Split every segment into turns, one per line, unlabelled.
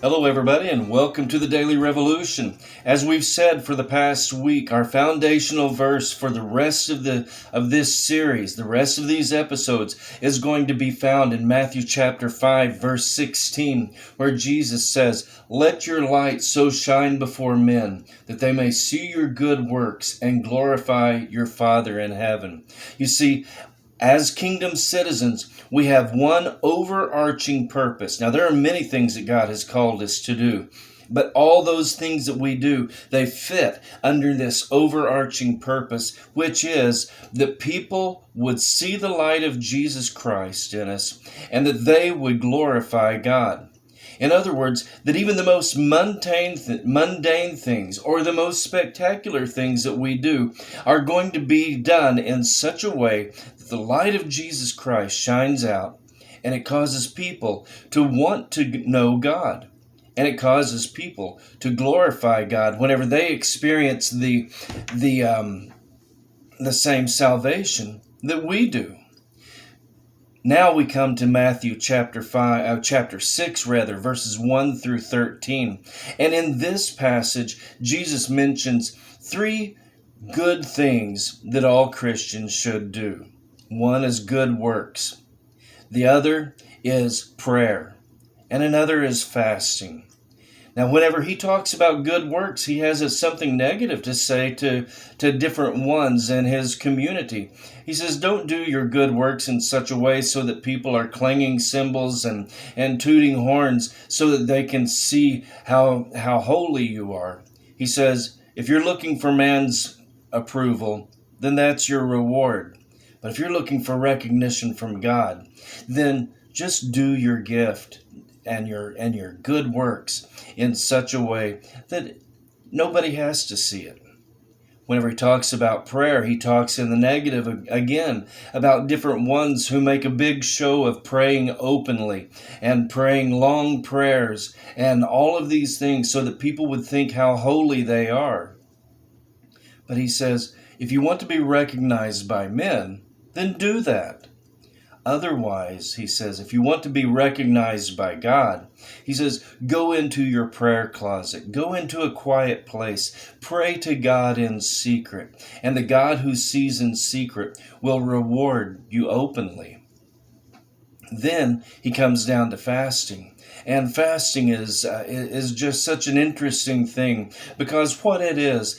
Hello, everybody, and welcome to the Daily Revolution. As we've said for the past week, our foundational verse for the rest of this series, the rest of these episodes, is going to be found in Matthew chapter 5, verse 16, where Jesus says, "Let your light so shine before men that they may see your good works and glorify your Father in heaven." You see, as kingdom citizens, we have one overarching purpose. Now, there are many things that God has called us to do, but all those things that we do, they fit under this overarching purpose, which is that people would see the light of Jesus Christ in us and that they would glorify God. In other words, that even the most mundane things or the most spectacular things that we do are going to be done in such a way that the light of Jesus Christ shines out and it causes people to want to know God. And it causes people to glorify God whenever they experience the same salvation that we do. Now we come to Matthew chapter 6, verses 1 through 13. And in this passage, Jesus mentions three good things that all Christians should do. One is good works. The other is prayer. And another is fasting. Now, whenever he talks about good works, he has something negative to say to different ones in his community. He says, don't do your good works in such a way so that people are clanging cymbals and tooting horns so that they can see how holy you are. He says, if you're looking for man's approval, then that's your reward. But if you're looking for recognition from God, then just do your gift and your good works in such a way that nobody has to see it. Whenever he talks about prayer, he talks in the negative again about different ones who make a big show of praying openly and praying long prayers and all of these things so that people would think how holy they are. But he says, if you want to be recognized by men, then do that. Otherwise, he says, if you want to be recognized by God, he says, go into your prayer closet, go into a quiet place, pray to God in secret, and the God who sees in secret will reward you openly. Then he comes down to fasting. And fasting is just such an interesting thing, because what it is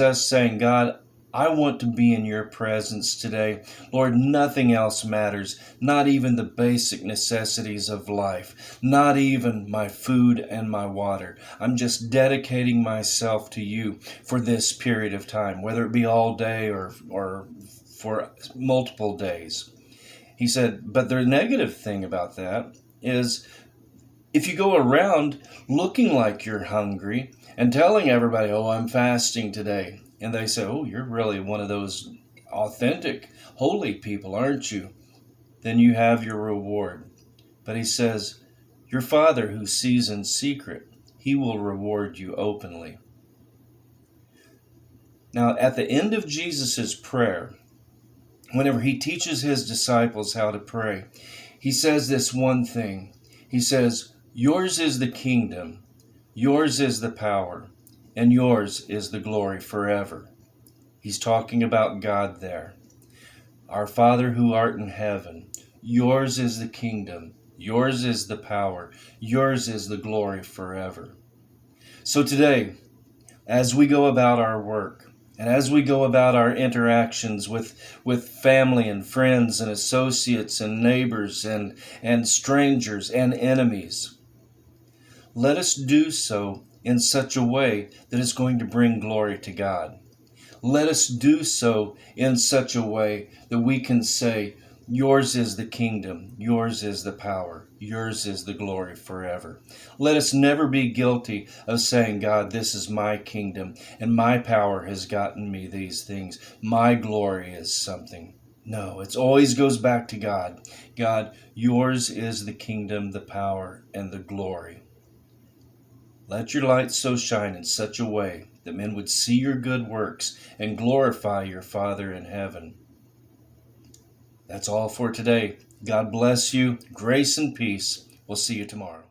us saying, God, I want to be in your presence today. Lord, nothing else matters, not even the basic necessities of life, not even my food and my water. I'm just dedicating myself to you for this period of time, whether it be all day or for multiple days. He said, but the negative thing about that is if you go around looking like you're hungry and telling everybody, oh, I'm fasting today, and they say, oh, you're really one of those authentic, holy people, aren't you? Then you have your reward. But he says, your Father who sees in secret, he will reward you openly. Now, at the end of Jesus' prayer, whenever he teaches his disciples how to pray, he says this one thing. He says, yours is the kingdom, yours is the power, and yours is the glory forever. He's talking about God there. Our Father who art in heaven, yours is the kingdom, yours is the power, yours is the glory forever. So today, as we go about our work, and as we go about our interactions with family and friends and associates and neighbors and strangers and enemies, let us do so in such a way that is going to bring glory to God. Let us do so in such a way that we can say, yours is the kingdom, yours is the power, yours is the glory forever. Let us never be guilty of saying, God, this is my kingdom, and my power has gotten me these things. My glory is something. No, it always goes back to God. God, yours is the kingdom, the power, and the glory. Let your light so shine in such a way that men would see your good works and glorify your Father in heaven. That's all for today. God bless you. Grace and peace. We'll see you tomorrow.